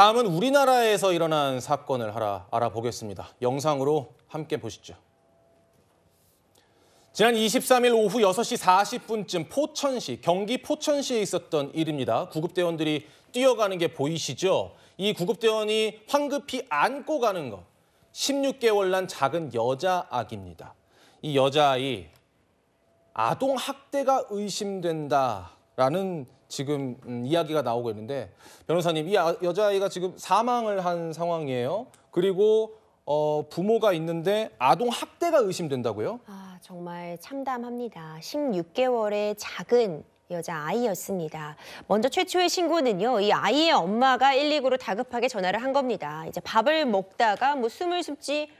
다음은 우리나라에서 일어난 사건을 알아보겠습니다. 영상으로 함께 보시죠. 지난 23일 오후 6시 40분쯤 포천시, 경기 포천시에 있었던 일입니다. 구급대원들이 뛰어가는 게 보이시죠? 이 구급대원이 황급히 안고 가는 것, 16개월 난 작은 여자아기입니다. 이 여자아이, 아동학대가 의심된다라는 지금 이야기가 나오고 있는데, 변호사님, 이 여자아이가 지금 사망을 한 상황이에요. 그리고 부모가 있는데 아동학대가 의심된다고요? 정말 참담합니다. 16개월의 작은 여자아이였습니다. 먼저 최초의 신고는요, 이 아이의 엄마가 119로 다급하게 전화를 한 겁니다. 이제 밥을 먹다가 숨을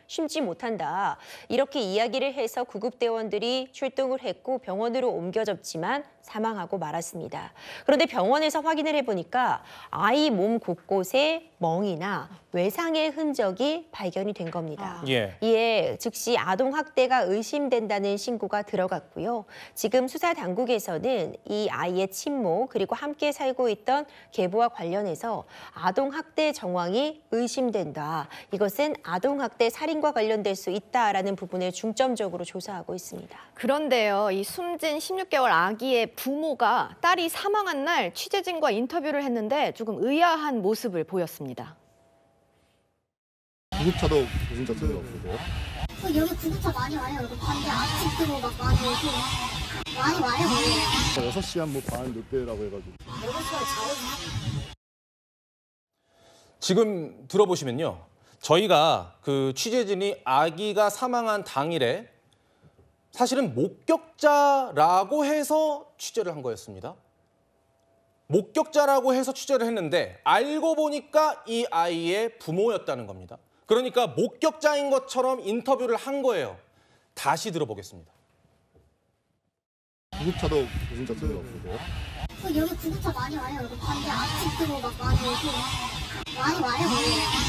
쉬지 못한다. 이렇게 이야기를 해서 구급대원들이 출동을 했고 병원으로 옮겨졌지만 사망하고 말았습니다. 그런데 병원에서 확인을 해보니까 아이 몸 곳곳에 멍이나 외상의 흔적이 발견이 된 겁니다. 이에 즉시 아동학대가 의심된다는 신고가 들어갔고요. 지금 수사 당국에서는 이 아이의 친모 그리고 함께 살고 있던 계부와 관련해서 아동학대 정황이 의심된다. 이것은 아동학대 살인과 관련될 수 있다라는 부분을 중점적으로 조사하고 있습니다. 그런데요, 이 숨진 16개월 아기의 부모가 딸이 사망한 날 취재진과 인터뷰를 했는데 조금 의아한 모습을 보였습니다. 구급차도 운전 쓰더라고요. 여기 구급차 많이 와요. 여기 반대 아침도 막 많이 오고 많이 와요. 6시 한 반 늦게라고 해가지고. 6시간 자고. 지금 들어보시면요. 저희가 그 취재진이 아기가 사망한 당일에 사실은 목격자라고 해서 취재를 한 거였습니다. 목격자라고 해서 취재를 했는데 알고 보니까 이 아이의 부모였다는 겁니다. 그러니까 목격자인 것처럼 인터뷰를 한 거예요. 다시 들어보겠습니다. 구급차도 운전 쓰더라고요. 여기 구급차 많이 와요. 여기 반대 아침도 막 많이 오고 많이 와요.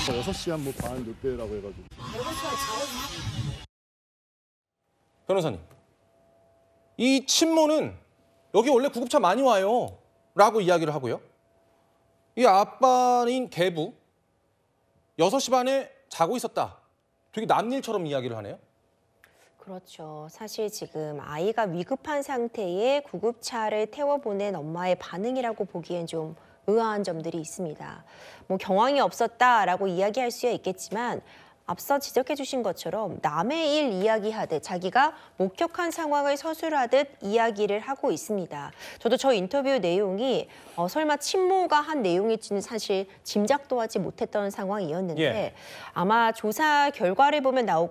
6시 한 반 늦게라고 해가지고. 6시간 자고. 변호사님, 이 친모는 여기 원래 구급차 많이 와요 라고 이야기를 하고요. 이 아빠인 계부, 6시 반에 자고 있었다. 되게 남일처럼 이야기를 하네요. 그렇죠. 사실 지금 아이가 위급한 상태에 구급차를 태워보낸 엄마의 반응이라고 보기엔 좀 의아한 점들이 있습니다. 경황이 없었다라고 이야기할 수야 있겠지만 앞서 지적해 주신 것처럼 남의 일 이야기하듯 자기가 목격한 상황을 서술하듯 이야기를 하고 있습니다. 저도 저 인터뷰 내용이 설마 친모가 한 내용일지는 사실 짐작도 하지 못했던 상황이었는데 아마 조사 결과를 보면 나올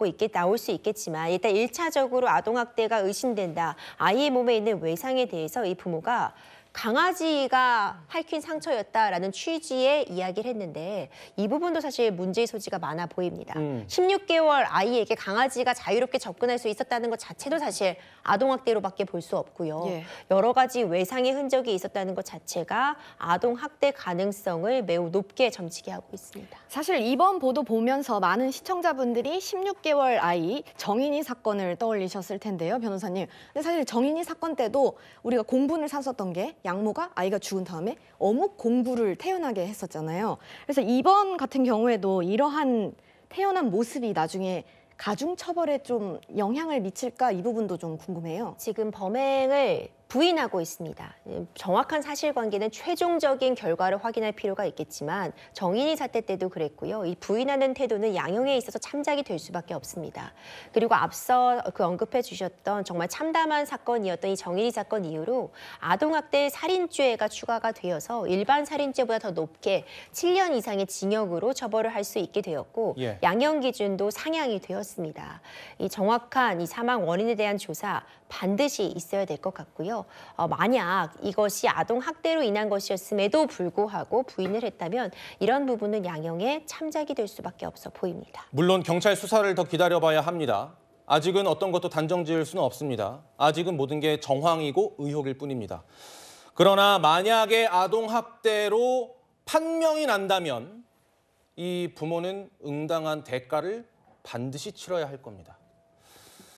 수 있겠지만 일단 1차적으로 아동학대가 의심된다. 아이의 몸에 있는 외상에 대해서 이 부모가 강아지가 핥힌 상처였다라는 취지의 이야기를 했는데 이 부분도 사실 문제의 소지가 많아 보입니다. 16개월 아이에게 강아지가 자유롭게 접근할 수 있었다는 것 자체도 사실 아동학대로밖에 볼 수 없고요. 여러 가지 외상의 흔적이 있었다는 것 자체가 아동학대 가능성을 매우 높게 점치게 하고 있습니다. 사실 이번 보도 보면서 많은 시청자분들이 16개월 아이 정인이 사건을 떠올리셨을 텐데요, 변호사님. 근데 사실 정인이 사건 때도 우리가 공분을 샀었던 게 양모가 아이가 죽은 다음에 어묵 공부를 태어나게 했었잖아요. 그래서 이번 같은 경우에도 이러한 태어난 모습이 나중에 가중처벌에 좀 영향을 미칠까 이 부분도 좀 궁금해요. 지금 범행을 부인하고 있습니다. 정확한 사실관계는 최종적인 결과를 확인할 필요가 있겠지만 정인이 사태 때도 그랬고요. 이 부인하는 태도는 양형에 있어서 참작이 될 수밖에 없습니다. 그리고 앞서 언급해 주셨던 정말 참담한 사건이었던 이 정인이 사건 이후로 아동학대 살인죄가 추가가 되어서 일반 살인죄보다 더 높게 7년 이상의 징역으로 처벌을 할 수 있게 되었고 양형 기준도 상향이 되었습니다. 이 정확한 이 사망 원인에 대한 조사 반드시 있어야 될 것 같고요. 만약 이것이 아동학대로 인한 것이었음에도 불구하고 부인을 했다면 이런 부분은 양형에 참작이 될 수밖에 없어 보입니다. 물론 경찰 수사를 더 기다려봐야 합니다. 아직은 어떤 것도 단정 지을 수는 없습니다. 아직은 모든 게 정황이고 의혹일 뿐입니다. 그러나 만약에 아동학대로 판명이 난다면 이 부모는 응당한 대가를 반드시 치러야 할 겁니다.